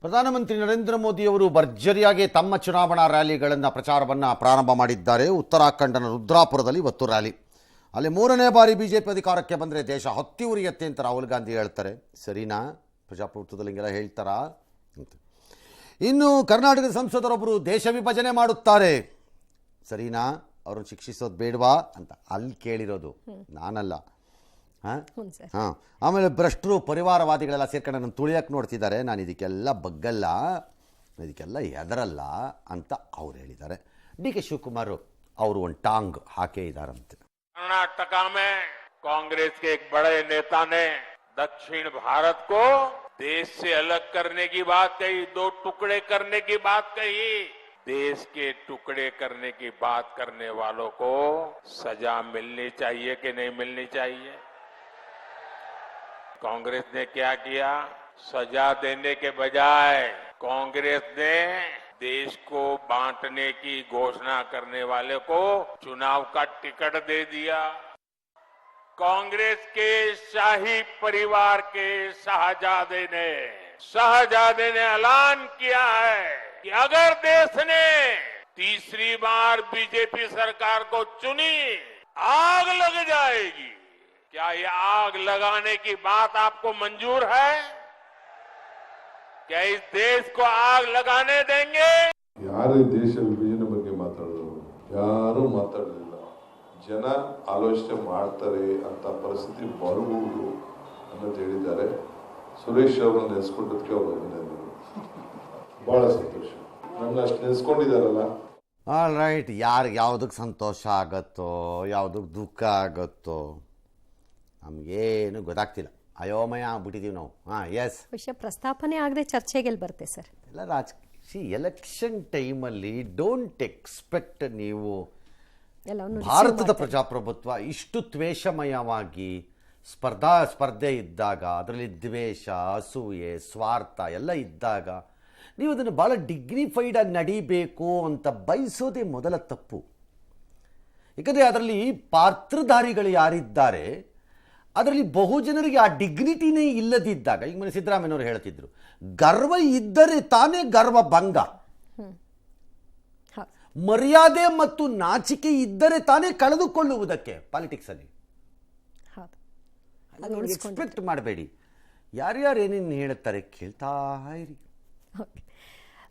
ಪ್ರಧಾನಮಂತ್ರಿ ನರೇಂದ್ರ ಮೋದಿ ಅವರು ಭರ್ಜರಿಯಾಗಿ ತಮ್ಮ ಚುನಾವಣಾ ರ್ಯಾಲಿಗಳನ್ನು ಪ್ರಚಾರವನ್ನು ಪ್ರಾರಂಭ ಮಾಡಿದ್ದಾರೆ. ಉತ್ತರಾಖಂಡನ ರುದ್ರಾಪುರದಲ್ಲಿ ಇವತ್ತು ರ್ಯಾಲಿ. ಅಲ್ಲಿ ಮೂರನೇ ಬಾರಿ ಬಿಜೆಪಿ ಅಧಿಕಾರಕ್ಕೆ ಬಂದರೆ ದೇಶ ಹೊತ್ತಿ ಉರಿಯತ್ತೆ ಅಂತ ರಾಹುಲ್ ಗಾಂಧಿ ಹೇಳ್ತಾರೆ. ಸರಿನಾ? ಪ್ರಜಾಪ್ರಭುತ್ವದಲ್ಲಿ ಹಿಂಗೆಲ್ಲ ಹೇಳ್ತಾರಾ ಅಂತ. ಇನ್ನು ಕರ್ನಾಟಕದ ಸಂಸದರೊಬ್ಬರು ದೇಶ ವಿಭಜನೆ ಮಾಡುತ್ತಾರೆ, ಸರಿನಾ? ಅವ್ರನ್ನ ಶಿಕ್ಷಿಸೋದು ಬೇಡವಾ ಅಂತ ಅಲ್ಲಿ ಕೇಳಿರೋದು, ನಾನಲ್ಲ. ಹಾಂ. ಆಮೇಲೆ ಭ್ರಷ್ಟರು ಪರಿವಾರವಾದಿಗಳೆಲ್ಲ ಸೇರ್ಕೊಂಡು ನನ್ನ ತುಳಿಯಕ್ಕೆ ನೋಡ್ತಿದ್ದಾರೆ. ನಾನು ಇದಕ್ಕೆಲ್ಲ ಬಗ್ಗಲ್ಲ, ಇದಕ್ಕೆಲ್ಲ ಹೆದರಲ್ಲ ಅಂತ ಅವ್ರು ಹೇಳಿದ್ದಾರೆ. ಡಿ ಕೆ ಶಿವಕುಮಾರ್ ಅವರು ಒಂದು ಟಾಂಗ್ ಹಾಕೇ ಇದ್ದಾರಂತೆ. कर्नाटक में कांग्रेस के एक बड़े नेता ने दक्षिण भारत को देश से अलग करने की बात कही, दो टुकड़े करने की बात कही. देश के टुकड़े करने की बात करने वालों को सजा मिलनी चाहिए कि नहीं मिलनी चाहिए? कांग्रेस ने क्या किया? सजा देने के बजाय कांग्रेस ने देश को बांटने की घोषणा करने वाले को चुनाव का टिकट दे दिया. कांग्रेस के शाही परिवार के शहजादे ने ऐलान किया है कि अगर देश ने तीसरी बार बीजेपी सरकार को चुनी, आग लग जाएगी. क्या ये आग लगाने की बात आपको मंजूर है? क्या इस देश को आग लगाने देंगे? ಯಾರು ದೇಶ ವಿಭಜನೆ ಬಗ್ಗೆ ಮಾತಾಡೋರು? ಯಾರು ಮಾತಾಡಲಿಲ್ಲ. ಜನ ಆಲೋಚನೆ ಮಾಡ್ತಾರೆ ಅಂತ ಪರಿಸ್ಥಿತಿ ಬರಬಹುದು ಅನ್ನೋದು ಹೇಳಿದ್ದಾರೆ. ಸುರೇಶ್ ಅವರನ್ನ ನೆನೆಸ್ಕೊಂಡದಕ್ಕೆ ಅವರು ಅಭಿನಂದನೆ. ಬಹಳ ಸಂತೋಷ. ನನ್ನ ಅಷ್ಟು ನೆನೆಸ್ಕೊಂಡಿದ್ದಾರಲ್ಲ. All right. ಯಾರಿಗೆ ಯಾವುದಕ್ಕೆ ಸಂತೋಷ ಆಗತ್ತೋ, ಯಾವುದಕ್ಕೆ ದುಃಖ ಆಗತ್ತೋ ನಮಗೇನು ಗೊತ್ತಾಗ್ತಿಲ್ಲ. ಅಯೋಮಯ ಆಗ್ಬಿಟ್ಟಿದ್ದೀವಿ ನಾವು. ಎಸ್, ವಿಷಯ ಪ್ರಸ್ತಾಪನೆ ಆಗದೆ ಚರ್ಚೆಗೆ ಬರುತ್ತೆ ಸರ್. ಎಲ್ಲ ಎಲೆಕ್ಷನ್ ಟೈಮಲ್ಲಿ ಡೋಂಟ್ ಎಕ್ಸ್ಪೆಕ್ಟ್ ನೀವು ಭಾರತದ ಪ್ರಜಾಪ್ರಭುತ್ವ ಇಷ್ಟು ದ್ವೇಷಮಯವಾಗಿ ಸ್ಪರ್ಧೆ ಇದ್ದಾಗ, ಅದರಲ್ಲಿ ದ್ವೇಷ, ಅಸೂಯೆ, ಸ್ವಾರ್ಥ ಎಲ್ಲ ಇದ್ದಾಗ ನೀವು ಅದನ್ನು ಭಾಳ ಡಿಗ್ನಿಫೈಡಾಗಿ ನಡೀಬೇಕು ಅಂತ ಬಯಸೋದೇ ಮೊದಲ ತಪ್ಪು. ಯಾಕಂದರೆ ಅದರಲ್ಲಿ ಪಾತ್ರಧಾರಿಗಳು ಯಾರಿದ್ದಾರೆ ಅದರಲ್ಲಿ ಬಹುಜನರಿಗೆ ಆ ಡಿಗ್ನಿಟಿನೇ ಇಲ್ಲದಿದ್ದಾಗ, ಈಗ ಮನೆ ಸಿದ್ದರಾಮಯ್ಯನವರು ಹೇಳ್ತಿದ್ರು, ಗರ್ವ ಇದ್ದರೆ ತಾನೇ ಗರ್ವ ಭಂಗ, ಮರ್ಯಾದೆ ಮತ್ತು ನಾಚಿಕೆ ಇದ್ದರೆ ತಾನೇ ಕಳೆದುಕೊಳ್ಳುವುದಕ್ಕೆ ಪಾಲಿಟಿಕ್ಸಲ್ಲಿ. ಎಕ್ಸ್ಪೆಕ್ಟ್ ಮಾಡಬೇಡಿ. ಯಾರ್ಯಾರು ಏನೇನು ಹೇಳುತ್ತಾರೆ ಕೇಳ್ತಾ ಇರಿ.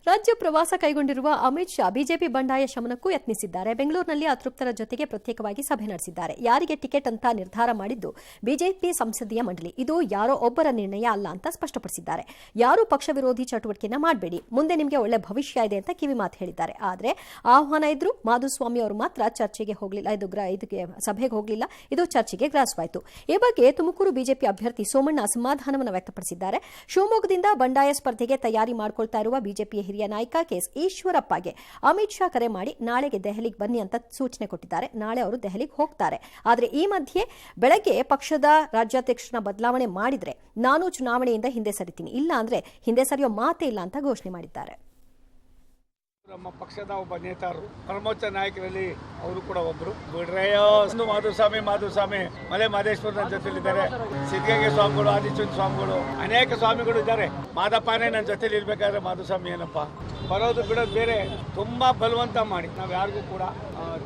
ರಾಜ್ಯ ಪ್ರವಾಸ ಕೈಗೊಂಡಿರುವ ಅಮಿತ್ ಶಾ ಬಿಜೆಪಿ ಬಂಡಾಯ ಶಮನಕ್ಕೂ ಯತ್ನಿಸಿದ್ದಾರೆ. ಬೆಂಗಳೂರಿನಲ್ಲಿ ಅತೃಪ್ತರ ಜೊತೆಗೆ ಪ್ರತ್ಯೇಕವಾಗಿ ಸಭೆ ನಡೆಸಿದ್ದಾರೆ. ಯಾರಿಗೆ ಟಿಕೆಟ್ ಅಂತ ನಿರ್ಧಾರ ಮಾಡಿದ್ದು ಬಿಜೆಪಿ ಸಂಸದೀಯ ಮಂಡಳಿ, ಇದು ಯಾರೋ ಒಬ್ಬರ ನಿರ್ಣಯ ಅಲ್ಲ ಅಂತ ಸ್ಪಷ್ಟಪಡಿಸಿದ್ದಾರೆ. ಯಾರು ಪಕ್ಷ ವಿರೋಧಿ ಚಟುವಟಿಕೆಯನ್ನ ಮಾಡಬೇಡಿ, ಮುಂದೆ ನಿಮಗೆ ಒಳ್ಳೆ ಭವಿಷ್ಯ ಇದೆ ಅಂತ ಕಿವಿ ಮಾತು ಹೇಳಿದ್ದಾರೆ. ಆದರೆ ಆಹ್ವಾನ ಇದ್ರು ಮಾಧುಸ್ವಾಮಿ ಅವರು ಮಾತ್ರ ಚರ್ಚೆಗೆ ಹೋಗಲಿಲ್ಲ, ಇದಕ್ಕೆ ಸಭೆಗೆ ಹೋಗಲಿಲ್ಲ. ಇದು ಚರ್ಚೆಗೆ ಗ್ರಾಸವಾಯಿತು. ಈ ಬಗ್ಗೆ ತುಮಕೂರು ಬಿಜೆಪಿ ಅಭ್ಯರ್ಥಿ ಸೋಮಣ್ಣ ಅಸಮಾಧಾನವನ್ನು ವ್ಯಕ್ತಪಡಿಸಿದ್ದಾರೆ. ಶಿವಮೊಗ್ಗದಿಂದ ಬಂಡಾಯ ಸ್ಪರ್ಧೆಗೆ ತಯಾರಿ ಮಾಡಿಕೊಳ್ತಾ ಇರುವ ಬಿಜೆಪಿಯ ಹಿರಿಯ ನಾಯಕ ಕೆಎಸ್ ಈಶ್ವರಪ್ಪಗೆ ಅಮಿತ್ ಶಾ ಕರೆ ಮಾಡಿ ನಾಳೆಗೆ ದೆಹಲಿಗೆ ಬನ್ನಿ ಅಂತ ಸೂಚನೆ ಕೊಟ್ಟಿದ್ದಾರೆ. ನಾಳೆ ಅವರು ದೆಹಲಿಗೆ ಹೋಗ್ತಾರೆ. ಆದರೆ ಈ ಮಧ್ಯೆ ಬೆಳಗ್ಗೆ ಪಕ್ಷದ ರಾಜ್ಯಾಧ್ಯಕ್ಷರನ್ನ ಬದಲಾವಣೆ ಮಾಡಿದ್ರೆ ನಾನು ಚುನಾವಣೆಯಿಂದ ಹಿಂದೆ ಸರಿತೀನಿ, ಇಲ್ಲ ಅಂದ್ರೆ ಹಿಂದೆ ಸರಿಯೋ ಮಾತೇ ಇಲ್ಲ ಅಂತ ಘೋಷಣೆ ಮಾಡಿದ್ದಾರೆ. ನಮ್ಮ ಪಕ್ಷದ ಒಬ್ಬ ನೇತಾರರು, ಪರಮೋಚ್ಚ ನಾಯಕರಲ್ಲಿ ಅವರು ಕೂಡ ಒಬ್ರು. ಮಾಧುಸ್ವಾಮಿ ಮಲೆ ಮಹದೇಶ್ವರ ಜೊತೆಲಿದ್ದಾರೆ. ಸಿದ್ಧಗಂಗೆ ಸ್ವಾಮಿಗಳು, ಆದಿಚುಂಚ ಸ್ವಾಮಿಗಳು, ಅನೇಕ ಸ್ವಾಮಿಗಳು ಇದ್ದಾರೆ. ಮಾದಪ್ಪನೇ ನನ್ನ ಜೊತೆಲಿ ಇರ್ಬೇಕಾದ್ರೆ ಮಾಧುಸ್ವಾಮಿ ಏನಪ್ಪ ಬರೋದು ಬಿಡೋದು ಬೇರೆ, ತುಂಬಾ ಬಲವಂತ ಮಾಡಿ ನಾವು ಯಾರಿಗೂ ಕೂಡ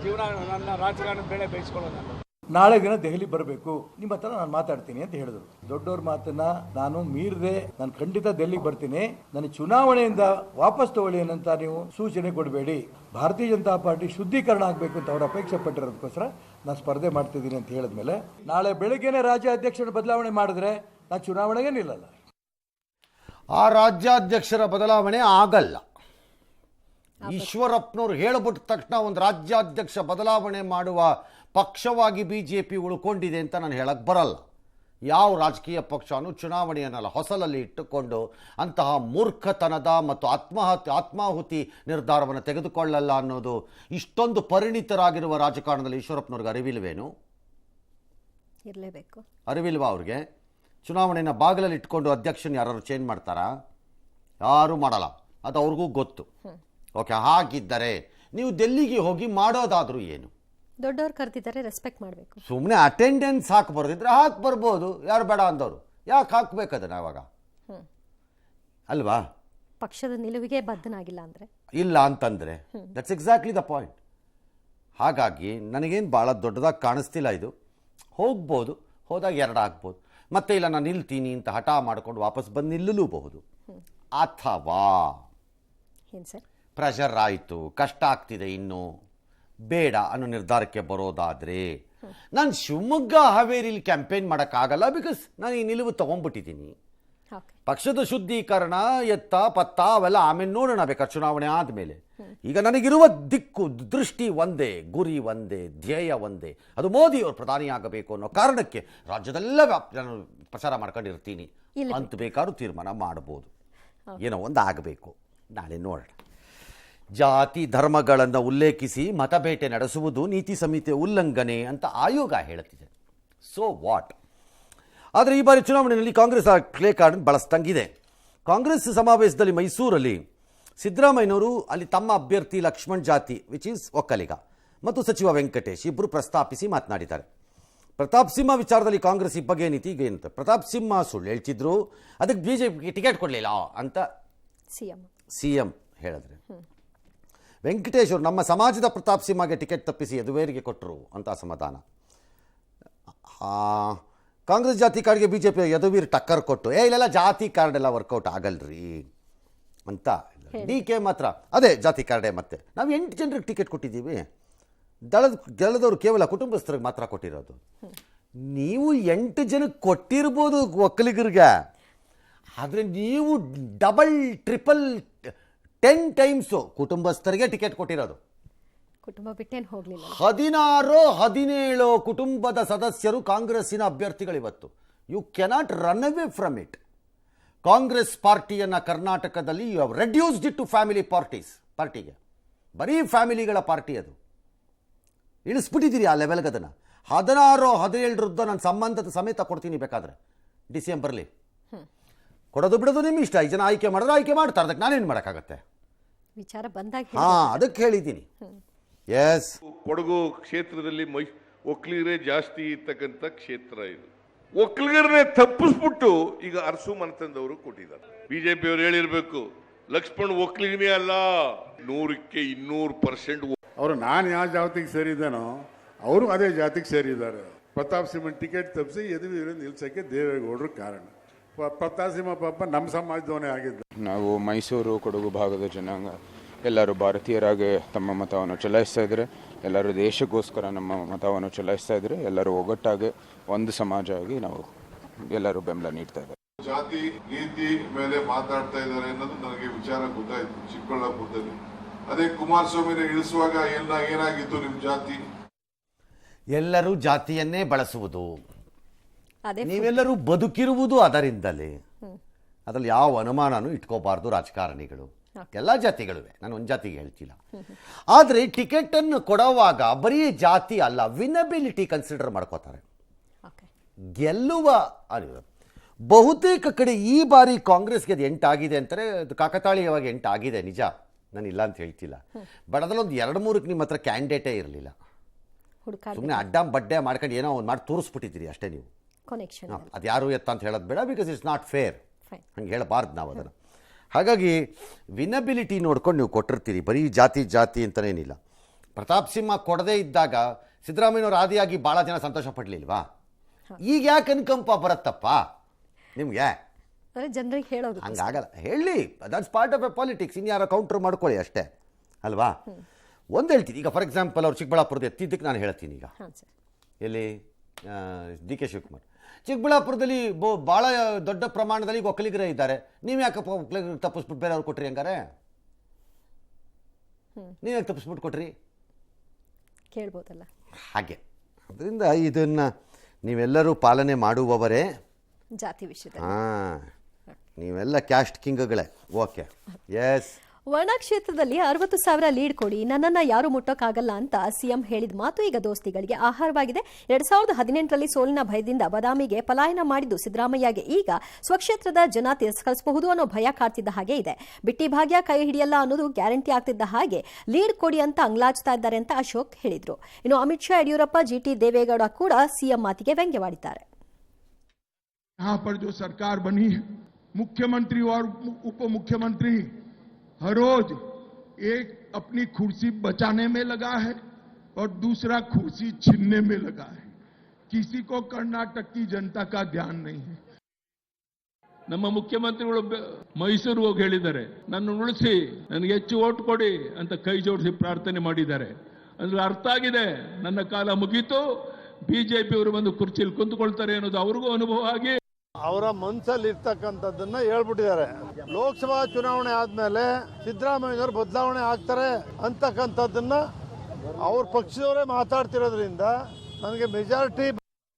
ಜೀವನ ನನ್ನ ರಾಜಕಾರಣದ ಬೆಳೆ ಬೇಯಿಸ್ಕೊಳ್ಳೋಣ. ನಾಳೆ ದಿನ ದೆಹಲಿ ಬರಬೇಕು, ನಿಮ್ಮ ಹತ್ರ ನಾನು ಮಾತಾಡ್ತೀನಿ ಅಂತ ಹೇಳಿದ್ರು. ದೊಡ್ಡವ್ರ ಮಾತನ್ನ ನಾನು ಮೀರದೆ ನಾನು ಖಂಡಿತ ದೆಹಲಿಗೆ ಬರ್ತೀನಿ, ನನ್ನ ಚುನಾವಣೆಯಿಂದ ವಾಪಸ್ ತಗೊಳ್ಳಿ ಅಂತ ನೀವು ಸೂಚನೆ ಕೊಡಬೇಡಿ. ಭಾರತೀಯ ಜನತಾ ಪಾರ್ಟಿ ಶುದ್ಧೀಕರಣ ಆಗಬೇಕು ಅಂತ ಅವ್ರ ಅಪೇಕ್ಷೆ ಪಟ್ಟಿರೋದಕ್ಕೋಸ್ಕರ ನಾನು ಸ್ಪರ್ಧೆ ಮಾಡ್ತಿದ್ದೀನಿ ಅಂತ ಹೇಳಿದ್ಮೇಲೆ ನಾಳೆ ಬೆಳಗ್ಗೆನೆ ರಾಜ್ಯಾಧ್ಯಕ್ಷರ ಬದಲಾವಣೆ ಮಾಡಿದ್ರೆ ನಾನು ಚುನಾವಣೆಗೆ ನಿಲ್ಲಲ್ಲ. ಆ ರಾಜ್ಯಾಧ್ಯಕ್ಷರ ಬದಲಾವಣೆ ಆಗಲ್ಲ. ಈಶ್ವರಪ್ಪನವ್ರು ಹೇಳ್ಬಿಟ್ಟ ತಕ್ಷಣ ಒಂದು ರಾಜ್ಯಾಧ್ಯಕ್ಷ ಬದಲಾವಣೆ ಮಾಡುವ ಪಕ್ಷವಾಗಿ ಬಿಜೆಪಿ ಉಳ್ಕೊಂಡಿದೆ ಅಂತ ನಾನು ಹೇಳಕ್ಕೆ ಬರಲ್ಲ. ಯಾವ ರಾಜಕೀಯ ಪಕ್ಷನೂ ಚುನಾವಣೆಯನ್ನೆಲ್ಲ ಹೊಸಲಲ್ಲಿ ಇಟ್ಟುಕೊಂಡು ಅಂತಹ ಮೂರ್ಖತನದ ಮತ್ತು ಆತ್ಮಾಹುತಿ ನಿರ್ಧಾರವನ್ನು ತೆಗೆದುಕೊಳ್ಳಲ್ಲ ಅನ್ನೋದು ಇಷ್ಟೊಂದು ಪರಿಣಿತರಾಗಿರುವ ರಾಜಕಾರಣದಲ್ಲಿ ಈಶ್ವರಪ್ಪನವ್ರಿಗೆ ಅರಿವಿಲ್ವೇನು? ಇರಲೇಬೇಕು. ಅರಿವಿಲ್ವಾ ಅವ್ರಿಗೆ? ಚುನಾವಣೆಯನ್ನು ಬಾಗಿಲಲ್ಲಿ ಇಟ್ಕೊಂಡು ಅಧ್ಯಕ್ಷನ ಯಾರು ಚೇಂಜ್ ಮಾಡ್ತಾರಾ? ಯಾರೂ ಮಾಡಲ್ಲ. ಅದು ಅವ್ರಿಗೂ ಗೊತ್ತು. ಓಕೆ, ಹಾಗಿದ್ದರೆ ನೀವು ಡೆಲ್ಲಿಗೆ ಹೋಗಿ ಮಾಡೋದಾದರೂ ಏನು? ದೊಡ್ಡವ್ರು ಕರೆದಿದ್ದಾರೆ, ರೆಸ್ಪೆಕ್ಟ್ ಮಾಡಬೇಕು. ಸುಮ್ಮನೆ ಅಟೆಂಡೆನ್ಸ್ ಹಾಕಿ ಬರ್ದಿದ್ರೆ ಹಾಕಿ ಬರ್ಬೋದು, ಯಾರು ಬೇಡ ಅಂದವರು. ಯಾಕೆ ಹಾಕ್ಬೇಕು ಅದನ್ನು ಅವಾಗ? ಅಲ್ವಾ? ಪಕ್ಷದ ನಿಲುವಿಗೆ ಬದ್ಧನಾಗಿಲ್ಲ ಅಂದರೆ ಇಲ್ಲ ಅಂತಂದರೆ ದಟ್ಸ್ ಎಕ್ಸಾಕ್ಟ್ಲಿ ದ ಪಾಯಿಂಟ್. ಹಾಗಾಗಿ ನನಗೇನು ಭಾಳ ದೊಡ್ಡದಾಗಿ ಕಾಣಿಸ್ತಿಲ್ಲ ಇದು. ಹೋಗ್ಬೋದು, ಹೋದಾಗ ಎರಡು ಆಗ್ಬೋದು, ಮತ್ತೆ ಇಲ್ಲ ನಾನು ನಿಲ್ತೀನಿ ಅಂತ ಹಠ ಮಾಡಿಕೊಂಡು ವಾಪಸ್ ಬಂದು ನಿಲ್ಲಲೂಬಹುದು. ಅಥವಾ ಏನು ಸರ್? ಪ್ರೆಷರ್ ಆಯಿತು, ಕಷ್ಟ ಆಗ್ತಿದೆ, ಇನ್ನು ಬೇಡ ಅನ್ನೋ ನಿರ್ಧಾರಕ್ಕೆ ಬರೋದಾದರೆ ನಾನು ಶಿವಮೊಗ್ಗ ಹಾವೇರಿಲಿ ಕ್ಯಾಂಪೇನ್ ಮಾಡೋಕ್ಕಾಗಲ್ಲ, ಬಿಕಾಸ್ ನಾನು ಈ ನಿಲುವು ತೊಗೊಂಡ್ಬಿಟ್ಟಿದ್ದೀನಿ. ಓಕೆ. ಪಕ್ಷದ ಶುದ್ಧೀಕರಣ ಎತ್ತ ಪತ್ತ ಅವೆಲ್ಲ ಆಮೇಲೆ ನೋಡೋಣ, ಬೇಕಾದ್ರೆ ಚುನಾವಣೆ ಆದಮೇಲೆ. ಈಗ ನನಗಿರುವ ದಿಕ್ಕು ದೃಷ್ಟಿ ಒಂದೇ, ಗುರಿ ಒಂದೇ, ಧ್ಯೇಯ ಒಂದೇ, ಅದು ಮೋದಿಯವರು ಪ್ರಧಾನಿ ಆಗಬೇಕು ಅನ್ನೋ ಕಾರಣಕ್ಕೆ ರಾಜ್ಯದೆಲ್ಲ ನಾನು ಪ್ರಚಾರ ಮಾಡ್ಕೊಂಡಿರ್ತೀನಿ ಅಂತ ಬೇಕಾದ್ರೂ ತೀರ್ಮಾನ ಮಾಡ್ಬೋದು. ಏನೋ ಒಂದು ಆಗಬೇಕು, ನಾಳೆ ನೋಡೋಣ. ಜಾತಿ ಧರ್ಮಗಳನ್ನು ಉಲ್ಲೇಖಿಸಿ ಮತಬೇಟೆ ನಡೆಸುವುದು ನೀತಿ ಸಂಹಿತೆ ಉಲ್ಲಂಘನೆ ಅಂತ ಆಯೋಗ ಹೇಳುತ್ತಿದೆ. So what? ಆದರೆ ಈ ಬಾರಿ ಚುನಾವಣೆಯಲ್ಲಿ ಕಾಂಗ್ರೆಸ್ ಆ ಪ್ಲೇ ಕಾರ್ಡ್ ಬಳಸ್ದಂಗಿದೆ. ಕಾಂಗ್ರೆಸ್ ಸಮಾವೇಶದಲ್ಲಿ ಮೈಸೂರಲ್ಲಿ ಸಿದ್ದರಾಮಯ್ಯನವರು ಅಲ್ಲಿ ತಮ್ಮ ಅಭ್ಯರ್ಥಿ ಲಕ್ಷ್ಮಣ್ ಜಾತಿ ವಿಚ್ ಈಸ್ ಒಕ್ಕಲಿಗ ಮತ್ತು ಸಚಿವ ವೆಂಕಟೇಶ್ ಇಬ್ಬರು ಪ್ರಸ್ತಾಪಿಸಿ ಮಾತನಾಡಿದ್ದಾರೆ. ಪ್ರತಾಪ್ ಸಿಂಹ ವಿಚಾರದಲ್ಲಿ ಕಾಂಗ್ರೆಸ್ ಈ ಬಗ್ಗೆ ನೀತಿ ಈಗ ಏನಂತ, ಪ್ರತಾಪ್ ಸಿಂಹ ಸುಳ್ಳು ಹೇಳ್ತಿದ್ರು, ಅದಕ್ಕೆ ಬಿಜೆಪಿಗೆ ಟಿಕೆಟ್ ಕೊಡಲಿಲ್ಲ ಅಂತ ಸಿಎಂ ಹೇಳಿದ್ರೆ, ವೆಂಕಟೇಶ್ ಅವರು ನಮ್ಮ ಸಮಾಜದ ಪ್ರತಾಪ್ ಸಿಂಹಗೆ ಟಿಕೆಟ್ ತಪ್ಪಿಸಿ ಯದುವೀರಿಗೆ ಕೊಟ್ಟರು ಅಂತ ಅಸಮಾಧಾನ. ಕಾಂಗ್ರೆಸ್ ಜಾತಿ ಕಾರ್ಡ್ಗೆ ಬಿಜೆಪಿ ಯದುವೀರ್ ಟಕ್ಕರ್ ಕೊಟ್ಟು ಇಲ್ಲೆಲ್ಲ ಜಾತಿ ಕಾರ್ಡ್ ಎಲ್ಲ ವರ್ಕೌಟ್ ಆಗಲ್ರಿ ಅಂತ. ಡಿ ಕೆ ಮಾತ್ರ ಅದೇ ಜಾತಿ ಕಾರ್ಡೇ, ಮತ್ತೆ ನಾವು 8 ಜನರಿಗೆ ಟಿಕೆಟ್ ಕೊಟ್ಟಿದ್ದೀವಿ, ದಳದವರು ಕೇವಲ ಕುಟುಂಬಸ್ಥರಿಗೆ ಮಾತ್ರ ಕೊಟ್ಟಿರೋದು. ನೀವು 8 ಜನಕ್ಕೆ ಕೊಟ್ಟಿರ್ಬೋದು ಒಕ್ಕಲಿಗರಿಗೆ, ಆದರೆ ನೀವು ಡಬಲ್ ಟ್ರಿಪಲ್ 10 ಟೈಮ್ಸು ಕುಟುಂಬಸ್ಥರಿಗೆ ಟಿಕೆಟ್ ಕೊಟ್ಟಿರೋದು. ಕುಟುಂಬ ಬಿಟ್ಟೇನು ಹೋಗಲಿಲ್ಲ. 16-17 ಕುಟುಂಬದ ಸದಸ್ಯರು ಕಾಂಗ್ರೆಸ್ಸಿನ ಅಭ್ಯರ್ಥಿಗಳಿವತ್ತು. You cannot run away from it. Congress ಪಾರ್ಟಿಯನ್ನು ಕರ್ನಾಟಕದಲ್ಲಿ you have reduced it to family ಪಾರ್ಟಿಗೆ ಬರೀ ಫ್ಯಾಮಿಲಿಗಳ ಪಾರ್ಟಿ ಅದು. ಇಳಿಸ್ಬಿಟ್ಟಿದ್ದೀರಿ ಆ ಲೆವೆಲ್ಗೆ ಅದನ್ನು. 16-17 ನನ್ನ ಸಂಬಂಧದ ಸಮೇತ ಕೊಡ್ತೀನಿ, ಬೇಕಾದರೆ ಡಿಸೆಂಬರ್ಲಿ. ಕೊಡೋದು ಬಿಡೋದು ನಿಮ್ಮ ಇಷ್ಟ. 5 ಜನ ಆಯ್ಕೆ ಮಾಡಿದ್ರೆ ಆಯ್ಕೆ ಮಾಡ್ತಾರೆ, ಅದಕ್ಕೆ ನಾನೇನು ಮಾಡೋಕ್ಕಾಗತ್ತೆ? ವಿಚಾರ ಬಂದಾಗ ಅದಕ್ಕೆ ಹೇಳಿದ್ದೀನಿ. ಎಸ್, ಕೊಡಗು ಕ್ಷೇತ್ರದಲ್ಲಿ ಒಕ್ಕಲಿಗರೇ ಜಾಸ್ತಿ ಇರ್ತಕ್ಕಂಥ ಕ್ಷೇತ್ರ ಇದು. ಒಕ್ಕಲಿಗರನ್ನೇ ತಪ್ಪಿಸ್ಬಿಟ್ಟು ಈಗ ಅರಸು ಮನೆತನದವರು ಕೊಟ್ಟಿದ್ದಾರೆ. ಬಿಜೆಪಿಯವರು ಹೇಳಿರ್ಬೇಕು, ಲಕ್ಷ್ಮಣ್ ಒಕ್ಕಲಿಗನೇ ಅಲ್ಲ, 100ಕ್ಕೆ 200%. ಅವರು ನಾನು ಯಾವ ಜಾತಿಗೆ ಸೇರಿದ್ದಾನೋ ಅವರು ಅದೇ ಜಾತಿಗೆ ಸೇರಿದ್ದಾರೆ. ಪ್ರತಾಪ್ ಸಿಂಹನ್ ಟಿಕೆಟ್ ತಪ್ಪಿಸಿ ಯದುವೀರನ್ನು ನಿಲ್ಸಕ್ಕೆ ದೇವೇಗೌಡರು ಕಾರಣ. ಪ್ರತಾಪ್ ಸಿಂಹ ಪಾಪ ನಮ್ಮ ಸಮಾಜದವನೇ ಆಗಿದ್ದ. ನಾವು ಮೈಸೂರು ಕೊಡಗು ಭಾಗದ ಜನಾಂಗ ಎಲ್ಲರೂ ಭಾರತೀಯರಾಗಿ ತಮ್ಮ ಮತವನ್ನು ಚಲಾಯಿಸ್ತಾ ಇದ್ದಾರೆ. ಎಲ್ಲರೂ ದೇಶಕ್ಕೋಸ್ಕರ ನಮ್ಮ ಮತವನ್ನು ಚಲಾಯಿಸ್ತಾ ಇದ್ದಾರೆ. ಎಲ್ಲರೂ ಒಗ್ಗಟ್ಟಾಗಿ ಒಂದು ಸಮಾಜ ಆಗಿ ನಾವು ಎಲ್ಲರೂ ಬೆಂಬಲ ನೀಡ್ತಾ ಇದ್ದಾರೆ. ಜಾತಿ ನೀತಿ ಮೇಲೆ ಮಾತಾಡ್ತಾ ಇದ್ದಾರೆ ಅನ್ನೋದು ನನಗೆ ವಿಚಾರ ಗೊತ್ತಾಯ್ತು ಚಿಕ್ಕಬಳ್ಳಾಪುರದಲ್ಲಿ. ಅದೇ ಕುಮಾರಸ್ವಾಮಿನ ಇಳಿಸುವಾಗ ಏನಾಗಿತ್ತು ನಿಮ್ಮ ಜಾತಿ? ಎಲ್ಲರೂ ಜಾತಿಯನ್ನೇ ಬಳಸುವುದು, ನೀವೆಲ್ಲರೂ ಬದುಕಿರುವುದು ಅದರಿಂದಲೇ. ಅದರಲ್ಲಿ ಯಾವ ಅನುಮಾನನೂ ಇಟ್ಕೋಬಾರ್ದು ರಾಜಕಾರಣಿಗಳು. ಎಲ್ಲ ಜಾತಿಗಳಿವೆ, ನಾನು ಒಂದು ಜಾತಿಗೆ ಹೇಳ್ತಿಲ್ಲ. ಆದರೆ ಟಿಕೆಟನ್ನು ಕೊಡುವಾಗ ಬರೀ ಜಾತಿ ಅಲ್ಲ, ವಿನಬಿಲಿಟಿ ಕನ್ಸಿಡರ್ ಮಾಡ್ಕೋತಾರೆ. ಗೆಲ್ಲುವ ಬಹುತೇಕ ಕಡೆ ಈ ಬಾರಿ ಕಾಂಗ್ರೆಸ್ಗೆ ಅದು 8 ಆಗಿದೆ ಅಂತಾರೆ. ಅದು ಕಾಕತಾಳೀಯವಾಗಿ 8 ಆಗಿದೆ, ನಿಜ, ನಾನು ಇಲ್ಲ ಅಂತ ಹೇಳ್ತಿಲ್ಲ. ಬಟ್ ಅದರಲ್ಲೊಂದು 2-3ಕ್ಕೆ ನಿಮ್ಮ ಹತ್ರ ಕ್ಯಾಂಡಿಡೇಟೇ ಇರಲಿಲ್ಲ. ಸುಮ್ಮನೆ ಅಡ್ಡ ಬಡ್ಡೆ ಮಾಡ್ಕೊಂಡು ಏನೋ ಒಂದು ಮಾಡಿ ತೋರಿಸ್ಬಿಟ್ಟಿದ್ದೀರಿ ಅಷ್ಟೇ ನೀವು. ಅದು ಯಾರು ಎತ್ತ ಅಂತ ಹೇಳೋದು ಬೇಡ, ಬಿಕಾಸ್ ಇಟ್ಸ್ ನಾಟ್ ಫೇರ್. ಹಂಗೆ ಹೇಳಬಾರ್ದು ನಾವು ಅದನ್ನು. ಹಾಗಾಗಿ ವಿನಬಿಲಿಟಿ ನೋಡ್ಕೊಂಡು ನೀವು ಕೊಟ್ಟಿರ್ತೀರಿ, ಬರೀ ಜಾತಿ ಅಂತನೇನಿಲ್ಲ. ಪ್ರತಾಪ್ ಸಿಂಹ ಕೊಡದೇ ಇದ್ದಾಗ ಸಿದ್ದರಾಮಯ್ಯನವ್ರು ಆದಿಯಾಗಿ ಭಾಳ ಜನ ಸಂತೋಷ ಪಡಲಿಲ್ವಾ? ಈಗ ಯಾಕೆ ಅನುಕಂಪ ಬರುತ್ತಪ್ಪ ನಿಮಗೆ? ಜನರಿಗೆ ಹೇಳೋದು ಹಂಗಾಗಲ್ಲ, ಹೇಳಿ, that's part of A politics. ಇನ್ಯಾರೋ ಕೌಂಟ್ರ್ ಮಾಡ್ಕೊಳ್ಳಿ ಅಷ್ಟೇ ಅಲ್ವಾ? ಒಂದು ಹೇಳ್ತೀನಿ, ಈಗ ಫಾರ್ ಎಕ್ಸಾಂಪಲ್ ಅವ್ರು ಚಿಕ್ಕಬಳ್ಳಾಪುರದ ಎತ್ತಿದ್ದಕ್ಕೆ ನಾನು ಹೇಳ್ತೀನಿ. ಈಗ ಎಲ್ಲಿ ಡಿ ಕೆ ಶಿವಕುಮಾರ್ ಚಿಕ್ಕಬಳ್ಳಾಪುರದಲ್ಲಿ ಭಾಳ ದೊಡ್ಡ ಪ್ರಮಾಣದಲ್ಲಿ ಒಕ್ಕಲಿಗರೇ ಇದ್ದಾರೆ. ನೀವು ಯಾಕೆ ಒಕ್ಕಲಿಗರಿಗೆ ತಪ್ಪಿಸ್ಬಿಟ್ಟು ಬೇರೆಯವ್ರು ಕೊಟ್ರಿ? ಹಂಗಾರೆ ನೀವು ಯಾಕೆ ತಪ್ಪಿಸ್ಬಿಟ್ಟು ಕೊಟ್ರಿ ಕೇಳ್ಬೋದಲ್ಲ. ಹಾಗೆ ಅದರಿಂದ ಇದನ್ನು ನೀವೆಲ್ಲರೂ ಪಾಲನೆ ಮಾಡುವವರೇ ಜಾತಿ ವಿಷಯದಲ್ಲಿ. ನೀವೆಲ್ಲ ಕ್ಯಾಸ್ಟ್ ಕಿಂಗ್ಗಳೇ. Okay, S. ವರ್ಣ ಕ್ಷೇತ್ರದಲ್ಲಿ 60,000 ಲೀಡ್ ಕೊಡಿ, ನನ್ನನ್ನು ಯಾರು ಮುಟ್ಟೋಕ್ಕಾಗಲ್ಲ ಅಂತ ಸಿಎಂ ಹೇಳಿದ ಮಾತು ಈಗ ದೋಸ್ತಿಗಳಿಗೆ ಆಹಾರವಾಗಿದೆ. 2018ರಲ್ಲಿ ಸೋಲಿನ ಭಯದಿಂದ ಬದಾಮಿಗೆ ಪಲಾಯನ ಮಾಡಿದ್ದು ಸಿದ್ದರಾಮಯ್ಯಗೆ ಈಗ ಸ್ವಕ್ಷೇತ್ರದ ಜನ ತಿರಸ್ಕರಿಸಬಹುದು ಅನ್ನೋ ಭಯ ಕಾಡ್ತಿದ್ದ ಹಾಗೆ ಇದೆ. ಬಿಟ್ಟಿ ಭಾಗ್ಯ ಕೈ ಹಿಡಿಯಲ್ಲ ಅನ್ನೋದು ಗ್ಯಾರಂಟಿ ಆಗ್ತಿದ್ದ ಹಾಗೆ ಲೀಡ್ ಕೊಡಿ ಅಂತ ಅಂಗ್ಲಾಚ್ತಾ ಇದ್ದಾರೆ ಅಂತ ಅಶೋಕ್ ಹೇಳಿದ್ರು. ಇನ್ನು ಅಮಿತ್ ಶಾ, ಯಡಿಯೂರಪ್ಪ, ಜಿಟಿ ದೇವೇಗೌಡ ಕೂಡ ಸಿಎಂ ಮಾತಿಗೆ ವ್ಯಂಗ್ಯವಾಡಿದ್ದಾರೆ. यहाँ पर जो सरकार बनी है मुख्यमंत्री और उप मुख्यमंत्री हर रोज एक अपनी कुर्सी बचाने में लगा है और दूसरा कुर्सी छीनने में लगा है। किसी को कर्नाटक की जनता का ध्यान नहीं है। ನಮ್ಮ ಮುಖ್ಯಮಂತ್ರಿಗಳು ಮೈಸೂರು ಹೋಗಿ ಹೇಳಿದ್ದಾರೆ, ನನ್ನ ಉಳಿಸಿ ನನಗೆ ಹೆಚ್ಚು ಓಟ್ ಕೊಡಿ ಅಂತ ಕೈ ಜೋಡಿಸಿ ಪ್ರಾರ್ಥನೆ ಮಾಡಿದ್ದಾರೆ. ಅಂದ್ರೆ ಅರ್ಥ ಆಗಿದೆ, ನನ್ನ ಕಾಲ ಮುಗೀತು, ಬಿಜೆಪಿ ಅವರು ಬಂದು ಕುರ್ಚಿಯಲ್ಲಿ ಕುಂತ್ಕೊಳ್ತಾರೆ ಅನ್ನೋದು ಅವ್ರಿಗೂ ಅನುಭವ ಆಗಿ ಅವರ ಮನಸ್ಸಲ್ಲಿ ಇರ್ತಕ್ಕಂಥದ್ದನ್ನ ಹೇಳ್ಬಿಟ್ಟಿದ್ದಾರೆ. ಲೋಕಸಭಾ ಚುನಾವಣೆ ಆದ್ಮೇಲೆ ಸಿದ್ದರಾಮಯ್ಯನವರು ಬದಲಾವಣೆ ಆಗ್ತಾರೆ ಅಂತಕ್ಕಂಥದ್ದನ್ನ ಅವ್ರ ಪಕ್ಷದವರೇ ಮಾತಾಡ್ತಿರೋದ್ರಿಂದ ನನಗೆ ಮೆಜಾರಿಟಿ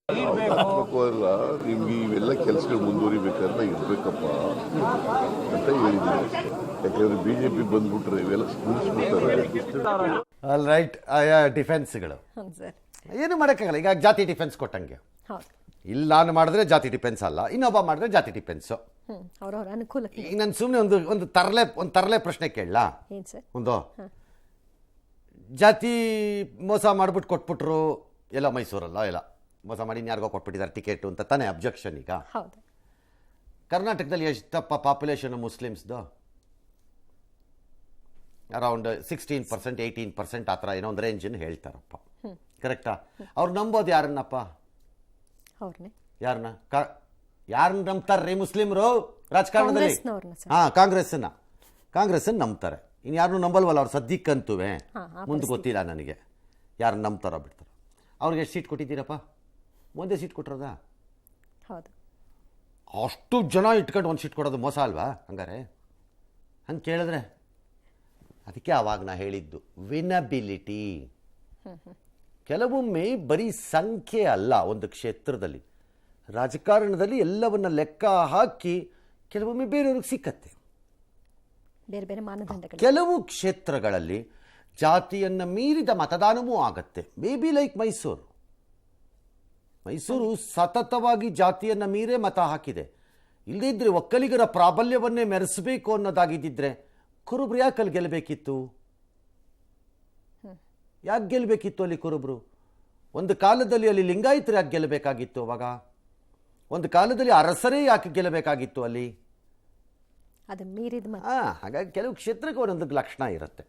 ಆತ್ಮಕವಲ್ಲ, ನಿಮ್ಗೆ ಇವೆಲ್ಲ ಕೆಲಸಗಳು ಮುಂದುವರಿಬೇಕಾದ್ರೆ ಇರ್ಬೇಕಪ್ಪ ಅಂತ ಹೇಳಿದ್ದೀನಿ. ಯಾಕಂದ್ರೆ ಬಿಜೆಪಿ ಬಂದ್ಬಿಟ್ರೆ ಇವೆಲ್ಲ ನಿಲ್ಲಿಸ್ಬಿಡ್ತಾರೆ. ಆಲ್ ರೈಟ್, ಡಿಫೆನ್ಸ್ಗಳು ಹೌದು ಸರ್. ಏನು ಮಾಡೋಕ್ಕಾಗಲ್ಲ. ಈಗ ಜಾತಿ ಡಿಫೆನ್ಸ್ ಕೊಟ್ಟಂಗೆ, ಹೌದು. ಇಲ್ಲಿ ನಾನು ಮಾಡಿದ್ರೆ ಜಾತಿ ಡಿಫೆನ್ಸ್ ಅಲ್ಲ, ಇನ್ನೊಬ್ಬ ಮಾಡಿದ್ರೆ ಜಾತಿ ಡಿಫೆನ್ಸು. ಅವ್ರವ್ರ ಅನುಕೂಲಕ್ಕೆ. ಈಗ ನಾನು ಸುಮ್ಮನೆ ಒಂದು ತರಲೆ ಪ್ರಶ್ನೆ ಕೇಳಲಾ? ಏನ್ ಸರ್? ಒಂದು ಜಾತಿ ಮೋಸ ಮಾಡ್ಬಿಟ್ಟು ಕೊಟ್ಬಿಟ್ರು ಎಲ್ಲ ಮೈಸೂರಲ್ಲ, ಎಲ್ಲ ಮೋಸ ಮಾಡಿ ಇನ್ಯಾರಿಗೋ ಕೊಟ್ಬಿಟ್ಟಿದ್ದಾರೆ ಟಿಕೆಟು ಅಂತ ತಾನೇ ಅಬ್ಜೆಕ್ಷನ್. ಈಗ ಹೌದು. ಕರ್ನಾಟಕದಲ್ಲಿ ಎಷ್ಟಪ್ಪ ಪಾಪ್ಯುಲೇಷನ್ ಮುಸ್ಲಿಮ್ಸ್ದು? ಅರೌಂಡ್ 16%, 18% ಆ ಥರ ಏನೋ ಒಂದು ರೇಂಜನ್ನು ಹೇಳ್ತಾರಪ್ಪ. ಕರೆಕ್ಟಾ? ಅವ್ರು ನಂಬೋದು ಯಾರನ್ನಪ್ಪ? ಅವ್ರನ್ನೇ. ಯಾರನ್ನ ಯಾರನ್ನ ನಂಬ್ತಾರ್ರಿ ಮುಸ್ಲಿಮ್ರು ರಾಜಕಾರಣದಲ್ಲಿ? ಕಾಂಗ್ರೆಸ್ಸನ್ನ ನಂಬ್ತಾರೆ. ಇನ್ನು ಯಾರನ್ನೂ ನಂಬಲ್ವಲ್ಲ ಅವ್ರು ಸದ್ಯಕ್ಕಂತುವೆ. ಮುಂದೆ ಗೊತ್ತಿಲ್ಲ ನನಗೆ ಯಾರನ್ನ ನಂಬ್ತಾರೋ ಬಿಡ್ತಾರೋ. ಅವ್ರಿಗೆ ಎಷ್ಟು ಸೀಟ್ ಕೊಟ್ಟಿದ್ದೀರಪ್ಪ? ಒಂದೇ ಸೀಟ್ ಕೊಟ್ಟಿರೋದಾ? ಹೌದು. ಅಷ್ಟು ಜನ ಇಟ್ಕೊಂಡು ಒಂದು ಸೀಟ್ ಕೊಡೋದು ಮೋಸ ಅಲ್ವಾ ಹಂಗಾರೆ? ಹಂಗೆ ಕೇಳಿದ್ರೆ ಅದಕ್ಕೆ ಆವಾಗ ನಾ ಹೇಳಿದ್ದು ವಿನಬಿಲಿಟಿ. ಕೆಲವೊಮ್ಮೆ ಬರೀ ಸಂಖ್ಯೆ ಅಲ್ಲ, ಒಂದು ಕ್ಷೇತ್ರದಲ್ಲಿ ರಾಜಕಾರಣದಲ್ಲಿ ಎಲ್ಲವನ್ನ ಲೆಕ್ಕ ಹಾಕಿ ಕೆಲವೊಮ್ಮೆ ಬೇರೆಯವ್ರಿಗೆ ಸಿಕ್ಕತ್ತೆ. ಬೇರೆ ಬೇರೆ ಮಾನದಂಡಗಳು. ಕೆಲವು ಕ್ಷೇತ್ರಗಳಲ್ಲಿ ಜಾತಿಯನ್ನು ಮೀರಿದ ಮತದಾನವೂ ಆಗತ್ತೆ. ಮೇ ಬಿ ಲೈಕ್ ಮೈಸೂರು ಸತತವಾಗಿ ಜಾತಿಯನ್ನು ಮೀರೇ ಮತ ಹಾಕಿದೆ. ಇಲ್ಲದಿದ್ದರೆ ಒಕ್ಕಲಿಗರ ಪ್ರಾಬಲ್ಯವನ್ನೇ ಮೆರೆಸಬೇಕು ಅನ್ನೋದಾಗಿದ್ದಿದ್ರೆ ಕುರುಬ್ರು ಯಾಕೆ ಅಲ್ಲಿ ಗೆಲ್ಲಬೇಕಿತ್ತು? ಯಾಕೆ ಗೆಲ್ಲಬೇಕಿತ್ತು ಅಲ್ಲಿ ಕುರುಬ್ರು? ಒಂದು ಕಾಲದಲ್ಲಿ ಅಲ್ಲಿ ಲಿಂಗಾಯತರು ಯಾಕೆ ಗೆಲ್ಲಬೇಕಾಗಿತ್ತು? ಅವಾಗ ಒಂದು ಕಾಲದಲ್ಲಿ ಅರಸರೇ ಯಾಕೆ ಗೆಲ್ಲಬೇಕಾಗಿತ್ತು ಅಲ್ಲಿ? ಅದು ಮೀರಿದ ಹಾಗಾಗಿ ಕೆಲವು ಕ್ಷೇತ್ರಕ್ಕೆ ಒಂದೊಂದು ಲಕ್ಷಣ ಇರುತ್ತೆ.